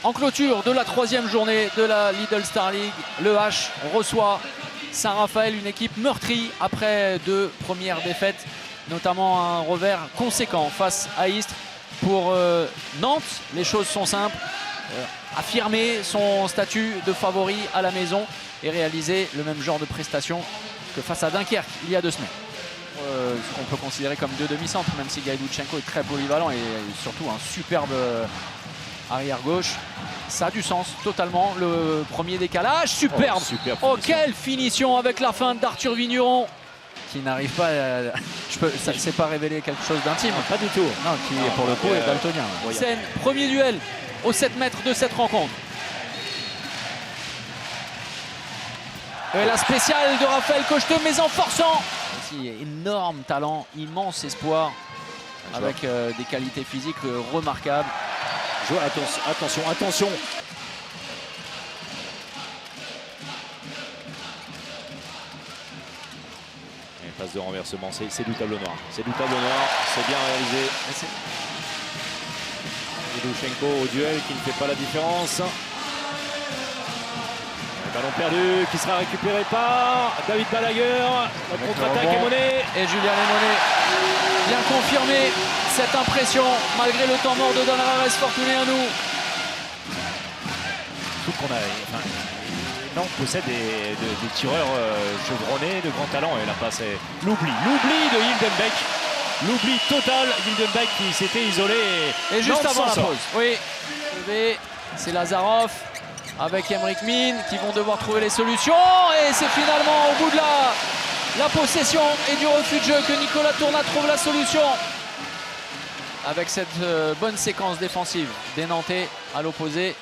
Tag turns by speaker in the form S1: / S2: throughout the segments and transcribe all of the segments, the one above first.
S1: En clôture de la 3e journée de la Lidl Star League, le H reçoit Saint-Raphaël, une équipe meurtrie après 2 premières défaites, notamment un revers conséquent face à Istres. Pour Nantes, les choses sont simples, affirmer son statut de favori à la maison et réaliser le même genre de prestation que face à Dunkerque il y a 2 semaines. Ce qu'on peut considérer comme 2 demi-centres, même si Gaïdoutchenko est très polyvalent et surtout un superbe arrière gauche. Ça a du sens totalement. Le premier décalage, superbe. Oh, quelle finition avec la feinte d'Arthur Vigneron qui n'arrive pas ça ne s'est pas révélé quelque chose d'intime.
S2: Pas du tout.
S1: Non, qui pour le coup est daltonien. Scène, premier duel aux 7 mètres de cette rencontre. Et la spéciale de Raphaël Cocheteux, mais en forçant. Aussi, énorme talent, immense espoir, avec des qualités physiques remarquables.
S2: Attention, attention. Et passe de renversement, c'est du tableau noir. C'est du tableau noir, c'est bien réalisé. Gaïdoutchenko au duel qui ne fait pas la différence. Le ballon perdu qui sera récupéré par David Balaguer. La contre-attaque est menée.
S1: Et Julien Lemonet vient confirmer cette impression malgré le temps mort de Don Rares Fortuneanu.
S2: Tout qu'on a. Nantes possède des tireurs chevronnés de grand talent. Et la passe est l'oubli de Hildenbeck. L'oubli total d'Hildenbeck qui s'était isolé.
S1: Et juste avant la pause. Oui, c'est Lazarov avec Emric Min qui vont devoir trouver les solutions. Et c'est finalement au bout de la possession et du refus de jeu que Nicolas Tournat trouve la solution. Avec cette bonne séquence défensive des Nantais à l'opposé.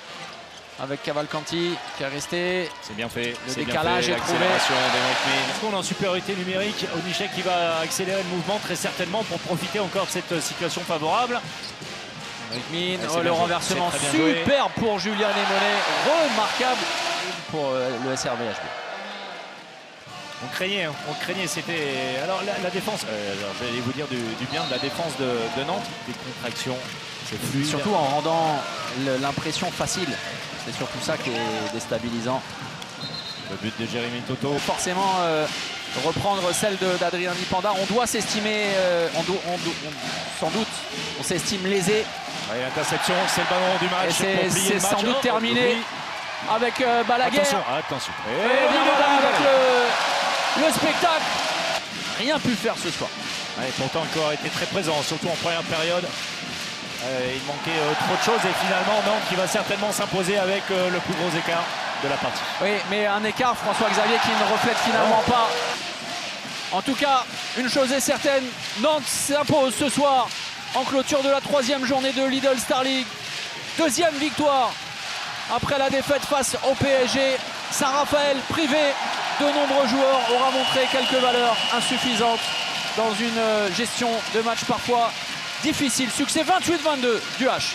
S1: Avec Cavalcanti qui a resté.
S2: C'est bien fait.
S1: Le décalage est trouvé.
S2: Est-ce qu'on est en supériorité numérique? Onichek qui va accélérer le mouvement très certainement pour profiter encore de cette situation favorable.
S1: Min, le renversement superbe pour Julien Lemonet. Remarquable pour le SRVHB.
S2: On craignait, c'était... Alors la défense, j'allais vous dire du bien de la défense de Nantes. Des contractions, c'est fluide.
S1: Surtout en rendant l'impression facile. C'est surtout ça qui est déstabilisant.
S2: Le but de Jérémy Toto.
S1: Forcément, reprendre celle d'Adrien Nipanda, on doit s'estimer, sans doute, on s'estime lésé.
S2: Ouais, l'interception, c'est le ballon du match.
S1: C'est sans doute terminé avec Balaguer.
S2: Attention.
S1: Et bien voilà, avec le spectacle. Rien pu faire ce soir.
S2: Ouais, pourtant, le corps a été très présent, surtout en première période. Il manquait trop de choses et finalement Nantes qui va certainement s'imposer avec le plus gros écart de la partie.
S1: Oui, mais un écart, François-Xavier, qui ne reflète finalement pas. En tout cas, une chose est certaine, Nantes s'impose ce soir en clôture de la 3e journée de Lidl Star League. 2e victoire après la défaite face au PSG. Saint-Raphaël, privé de nombreux joueurs, aura montré quelques valeurs insuffisantes dans une gestion de match parfois difficile. Succès 28-22 du H.